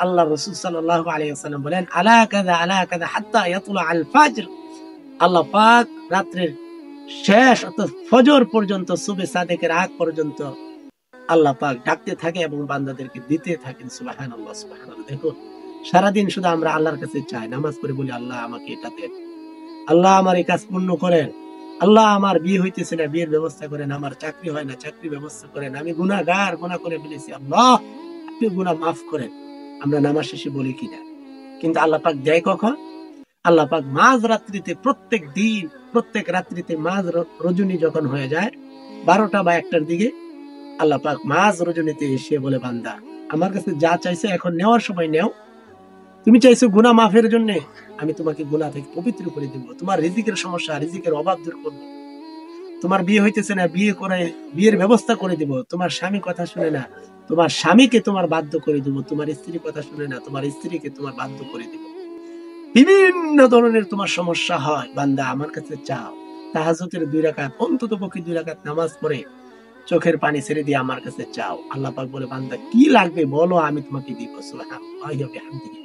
আল্লাহ রাসূল সাল্লাল্লাহু আলাইহি ওয়াসাল্লাম বলেন, আলা কাযা হাত্তা ইয়াতুলা আল ফাজর। আল্লাহ পাক রাত্রের শেষ অর্থাৎ ফজর পর্যন্ত, সুবহে সাদেকের আগ পর্যন্ত আল্লাহ পাক ডাকতে থাকে এবং বান্দাদেরকে দিতে থাকেন। সুবহানাল্লাহ, সুবহানাল্লাহ। দেখুন, সারাদিন শুধু আমরা আল্লাহর কাছে চাই, নামাজ পড়ে বলি, আল্লাহ আমাকে এটা দেন, আল্লাহ আমার এই কাজ পূর্ণ করেন, আল্লাহ আমার বিয়ে হইতেছে না, বিয়ের ব্যবস্থা করেন, আমার চাকরি হয় না, চাকরি ব্যবস্থা করেন, আমি গুনাহগার, গুনাহ করে ফেলেছি, আল্লাহ আপনি গুনাহ মাফ করেন। আমরা নামাজ শেষে বলি কিনা? কিন্তু আল্লাহ পাক দেয় কখন? আল্লাহ পাক মাঝ রাত্রিতে, প্রত্যেক দিন প্রত্যেক রাত্রিতে মাঝ রজনী যখন হয়ে যায় 12টা বা 1টার দিকে, আল্লাহ পাক মাঝ রজনীতে এসে বলে, বান্দা আমার কাছে যা চাইছে এখন নেওয়ার সময় নেও। তুমি চাইছো গুনাহ মাফের জন্য, আমি তোমাকে গুনাহ থেকে পবিত্র করে দেব। তোমার রিজিকের সমস্যা, রিজিকের অভাব দূর করব। তোমার বিয়ে হইতেছে না, বিয়ে করে বিয়ের ব্যবস্থা করে দিব। তোমার স্বামী কথা শুনে না, তোমার স্বামীকে তোমার বাধ্য করে দিব। তোমার স্ত্রী কথা শুনে না, তোমার স্ত্রীকে তোমার বাধ্য করে দিব। বিভিন্ন ধরনের তোমার সমস্যা হয়, বান্দা আমার কাছে চাও। তাহাজ্জুদের 2 রাকাত, অন্তত পক্ষে 2 রাকাত নামাজ পড়ে চোখের পানি ছেড়ে দিয়ে আমার কাছে চাও। আল্লাহ পাক বলে, বান্দা কি লাগবে বলো, আমি তোমাকে দিব। সুবহানাল্লাহি ওয়া বিহামদিহি।